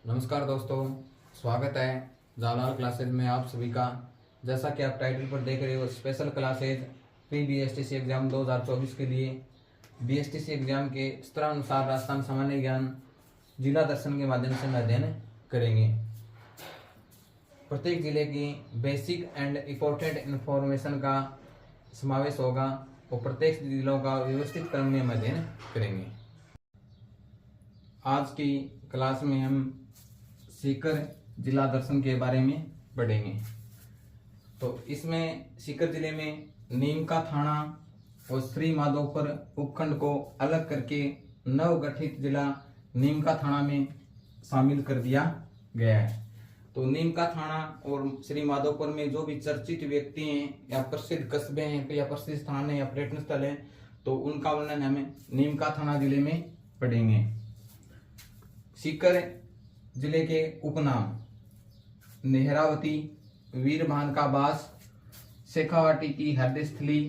नमस्कार दोस्तों, स्वागत है जालाल क्लासेज में आप सभी का। जैसा कि आप टाइटल पर देख रहे हो, special classes pre BSTC exam 2024 के लिए बीएसटीसी एग्जाम के स्तरानुसार राजस्थान सामान्य ज्ञान जिला दर्शन के माध्यम से अध्ययन करेंगे। प्रत्येक जिले की बेसिक एंड इम्पोर्टेंट इंफॉर्मेशन का समावेश होगा और प्रत्येक जिलों का व्यवस्थित क्रम में हम अध्ययन करेंगे। आज की क्लास में हम सीकर जिला दर्शन के बारे में पढ़ेंगे। तो इसमें सीकर जिले में नीमका थाना और श्री माधोपुर उपखंड को अलग करके नवगठित जिला नीमका थाना में शामिल कर दिया गया है। तो नीमका थाना और श्री माधोपुर में जो भी चर्चित व्यक्ति हैं या प्रसिद्ध कस्बे हैं या प्रसिद्ध स्थान है या पर्यटन स्थल है, तो उनका वर्णन हमें नीमका थाना जिले में पढ़ेंगे। सीकर जिले के उपनाम नेहरावती, वीरभान का बास, शेखावाटी की हृदय स्थली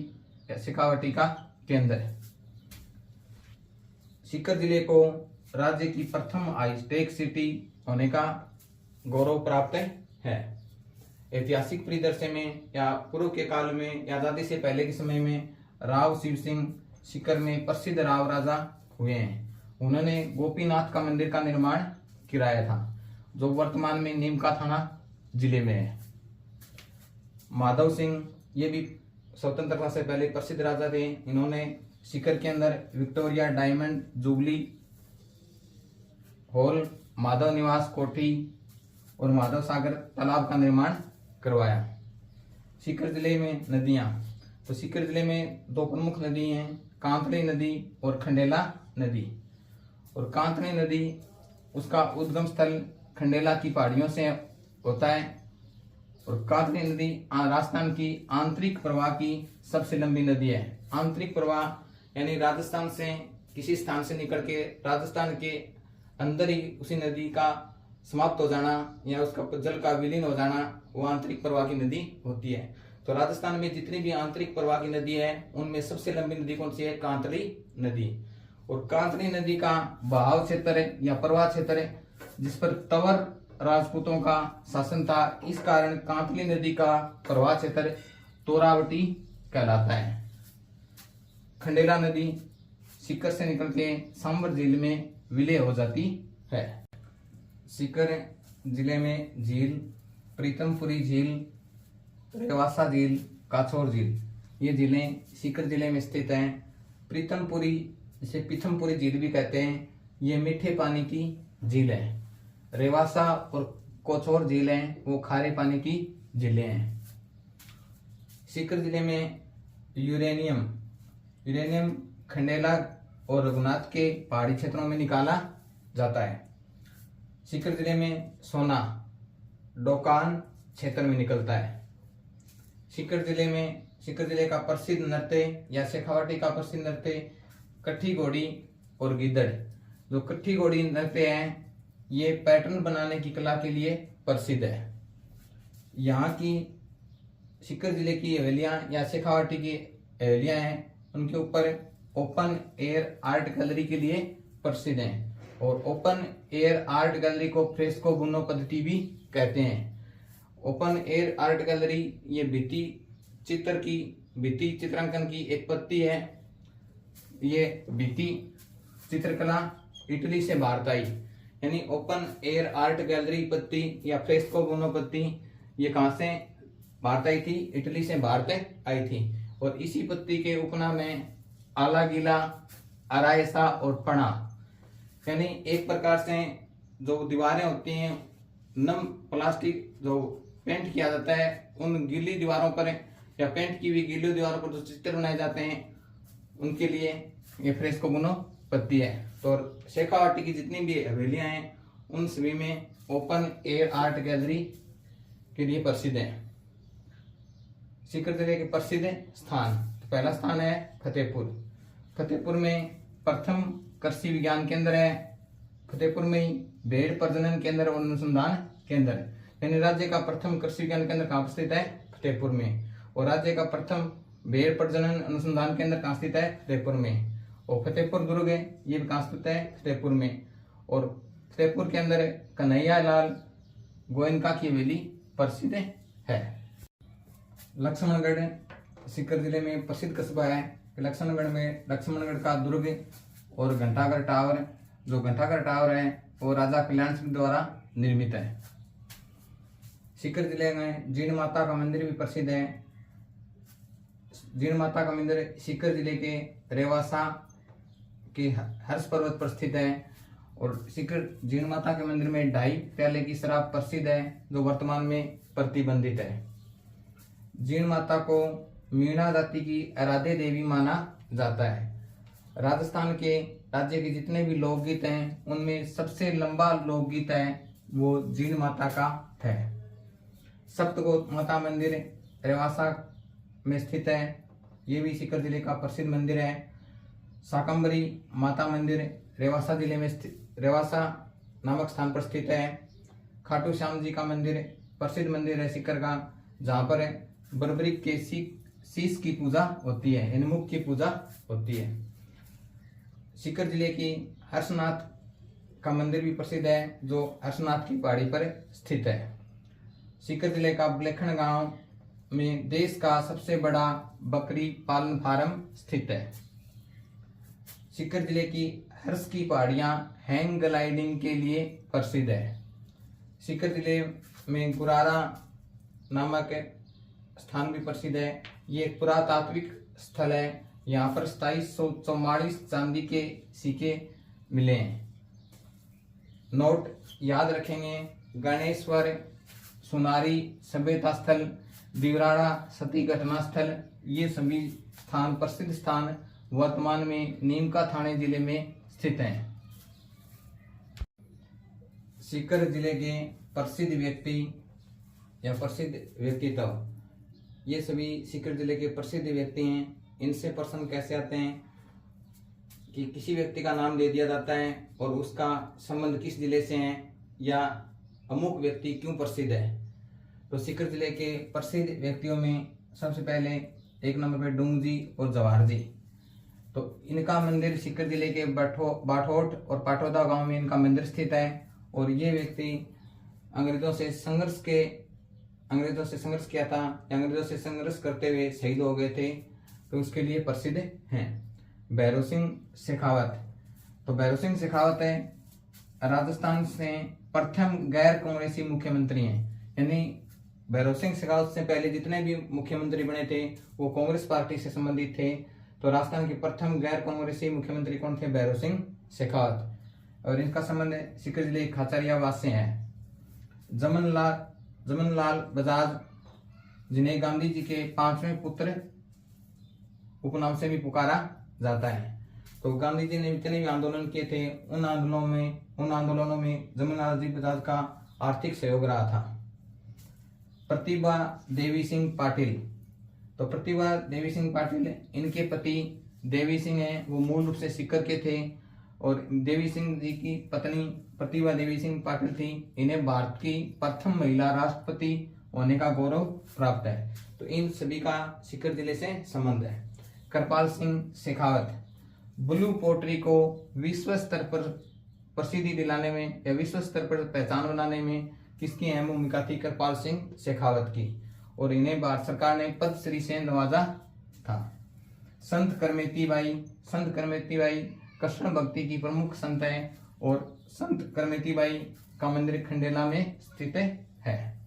या शेखावाटी का केंद्र। सीकर जिले को राज्य की प्रथम हाईटेक सिटी होने का गौरव प्राप्त है। ऐतिहासिक परिदृश्य में या पूर्व के काल में या आजादी से पहले के समय में राव शिव सिंह सीकर में प्रसिद्ध राव राजा हुए हैं। उन्होंने गोपीनाथ का मंदिर का निर्माण किराया था, जो वर्तमान में नीमका थाना जिले में है। माधव सिंह ये भी स्वतंत्रता से पहले प्रसिद्ध राजा थे। इन्होंने सीकर के अंदर Victoria diamond jubilee hall, Madhav निवास कोठी और माधव सागर तालाब का निर्माण करवाया। सीकर जिले में नदियां, तो सीकर जिले में दो प्रमुख नदी हैं, कांतली नदी और खंडेला नदी। और कांतली नदी उसका उद्गम स्थल खंडेला की पहाड़ियों से होता है और कांतली नदी राजस्थान की आंतरिक प्रवाह की सबसे लंबी नदी है। आंतरिक प्रवाह यानी राजस्थान से किसी स्थान से निकल के राजस्थान के अंदर ही उसी नदी का समाप्त हो जाना या उसका जल का विलीन हो जाना, वो आंतरिक प्रवाह की नदी होती है। तो राजस्थान में जितनी भी आंतरिक प्रवाह की नदी है उनमें सबसे लंबी नदी कौन सी है? कांतली नदी। और कांतली नदी का बहाव क्षेत्र है या प्रवाह क्षेत्र है जिस पर तंवर राजपूतों का शासन था। इस कारण कांतली नदी का प्रवाह क्षेत्र तोरावटी कहलाता है। खंडेला नदी सीकर से निकल के सांबर झील में विलय हो जाती है। सीकर जिले में झील प्रीतमपुरी झील, रेवासा झील, काछोर झील, ये झीलें सीकर जिले में स्थित हैं। प्रीतमपुरी जिसे पीथमपुरी झील भी कहते हैं, ये मीठे पानी की झील है। रेवासा और कोछोर झील हैं, वो खारे पानी की झीलें हैं। सीकर जिले में यूरेनियम खंडेला और रघुनाथ के पहाड़ी क्षेत्रों में निकाला जाता है। सीकर जिले में सोना डोकान क्षेत्र में निकलता है। सीकर जिले का प्रसिद्ध नृत्य या शेखावाटी का प्रसिद्ध नृत्य कट्ठी घोड़ी और गिद्दड़। जो कट्ठी घोड़ी नृत्य है ये पैटर्न बनाने की कला के लिए प्रसिद्ध है। यहाँ की सीकर जिले की हवेलियां या शेखावाटी की हवेलियां हैं, उनके ऊपर ओपन एयर आर्ट गैलरी के लिए प्रसिद्ध हैं। और ओपन एयर आर्ट गैलरी को फ्रेस्को बुनो पद्धति भी कहते हैं। ओपन एयर आर्ट गैलरी ये भित्ति चित्रांकन की एक पद्धति है। ये भित्ति चित्रकला इटली से भारत आई, यानी ओपन एयर आर्ट गैलरी पद्धति या फ्रेस्को बुनो पद्धति ये कहां से भारत आई थी? इटली से भारत आई थी। और इसी पद्धति के उपनाम में आला गीला, अरायसा और पणा, यानी एक प्रकार से जो दीवारें होती हैं नम प्लास्टिक जो पेंट किया जाता है, उन गीली दीवारों पर या पेंट की हुई गीली दीवारों पर जो चित्र बनाए जाते हैं उनके लिए ये फ्रेस्को बुनो पद्धति है। तो शेखावाटी की जितनी भी हवेलियां हैं उन सभी में ओपन एयर आर्ट गैलरी के लिए प्रसिद्ध है। सीकर जिले के प्रसिद्ध स्थान, तो पहला स्थान है फतेहपुर में प्रथम कृषि विज्ञान केंद्र है। फतेहपुर में ही भेड़ प्रजनन केंद्र और अनुसंधान केंद्र, यानी राज्य का प्रथम कृषि विज्ञान केंद्र कहाँ स्थित है? फतेहपुर में। और राज्य का प्रथम भेड़ प्रजनन अनुसंधान केंद्र कहाँ स्थित है? फतेहपुर में। और फतेहपुर दुर्ग है, ये भी कहाँ स्थित है? फतेहपुर में। और फतेहपुर के अंदर कन्हैया लाल गोयनका की हवेली प्रसिद्ध है। लक्ष्मणगढ़ सीकर जिले में प्रसिद्ध कस्बा है। लक्ष्मणगढ़ में लक्ष्मणगढ़ का दुर्ग और घंटाघर टावर, जो घंटाघर टावर है वो राजा कल्याण सिंह द्वारा निर्मित है। सीकर जिले में जीण माता का मंदिर भी प्रसिद्ध है। जीण माता का मंदिर सीकर जिले के रेवासा के हर्ष पर्वत पर स्थित है और सीकर जीण माता के मंदिर में 2.5 प्याले की शराब प्रसिद्ध है, जो वर्तमान में प्रतिबंधित है। जीण माता को मीणा जाति की आराध्य देवी माना जाता है। राजस्थान के राज्य के जितने भी लोकगीत हैं उनमें सबसे लंबा लोकगीत है वो जीण माता का है। सप्तगोत माता मंदिर रेवासा में स्थित है, ये भी सीकर जिले का प्रसिद्ध मंदिर है। शाकंभरी माता मंदिर रेवासा जिले में रेवासा नामक स्थान पर स्थित है। खाटू श्याम जी का मंदिर प्रसिद्ध मंदिर है सीकर का, जहाँ पर बर्बरिक के शीश की पूजा होती है, यानी मुख की पूजा होती है। सीकर जिले की हर्षनाथ का मंदिर भी प्रसिद्ध है, जो हर्षनाथ की पहाड़ी पर स्थित है। सीकर जिले का बलेखण गांव में देश का सबसे बड़ा बकरी पालन फार्म स्थित है। सीकर जिले की हर्ष की पहाड़ियां हैंग ग्लाइडिंग के लिए प्रसिद्ध है। सीकर जिले में गुरारा नामक स्थान भी प्रसिद्ध है। ये एक पुरातात्विक स्थल है, यहाँ पर 2744 चांदी के सिक्के मिले हैं। नोट याद रखेंगे, गणेश्वर, सुनारी सभ्यता स्थल, दिवराड़ा सती घटना स्थल, ये सभी स्थान प्रसिद्ध स्थान वर्तमान में नीमका थाने जिले में स्थित हैं। सीकर जिले के प्रसिद्ध व्यक्ति या प्रसिद्ध व्यक्तित्व, ये सभी सीकर जिले के प्रसिद्ध व्यक्ति हैं। इनसे प्रश्न कैसे आते हैं कि किसी व्यक्ति का नाम दे दिया जाता है और उसका संबंध किस जिले से है या अमुक व्यक्ति क्यों प्रसिद्ध है। तो सीकर जिले के प्रसिद्ध व्यक्तियों में सबसे पहले 1 नंबर पे डूंग जी और जवाहर जी। तो इनका मंदिर सीकर जिले के बाठोट और पाटोदा गांव में इनका मंदिर स्थित है और ये व्यक्ति अंग्रेजों से संघर्ष किया था, अंग्रेजों से संघर्ष करते हुए शहीद हो गए थे, तो उसके लिए प्रसिद्ध हैं। भैरव सिंह शेखावत, तो भैरव सिंह शेखावत है राजस्थान से प्रथम गैर कांग्रेसी मुख्यमंत्री हैं, यानी भैरव सिंह शेखावत से पहले जितने भी मुख्यमंत्री बने थे वो कांग्रेस पार्टी से संबंधित थे। तो राजस्थान के प्रथम गैर कांग्रेसी मुख्यमंत्री कौन थे? भैरव सिंह शेखावत। और इनका संबंध सीकर जिले खाचरियावाद से है। जमनलाल बजाज, जिन्हें गांधी जी के 5वें पुत्र उपनाम से भी पुकारा जाता है। तो गांधी जी ने जितने भी आंदोलन किए थे उन आंदोलनों में जमनलाल जी बजाज का आर्थिक सहयोग रहा था। प्रतिभा देवी सिंह पाटिल, तो प्रतिभा देवी सिंह पाटिल, इनके पति देवी सिंह हैं, वो मूल रूप से सीकर के थे और देवी सिंह जी की पत्नी प्रतिभा देवी सिंह पाटिल थी। इन्हें भारत की प्रथम महिला राष्ट्रपति होने का गौरव प्राप्त है। तो इन सभी का सीकर जिले से संबंध है। कृपाल सिंह शेखावत, ब्लू पोट्री को विश्व स्तर पर प्रसिद्धि दिलाने में या विश्व स्तर पर पहचान बनाने में किसकी अहम भूमिका थी? कृपाल सिंह शेखावत की, और इन्हें भारत सरकार ने पद्मश्री से नवाजा था। संत करमेती बाई कृष्ण भक्ति की प्रमुख संत है और संत करमेती बाई का मंदिर खंडेला में स्थित है।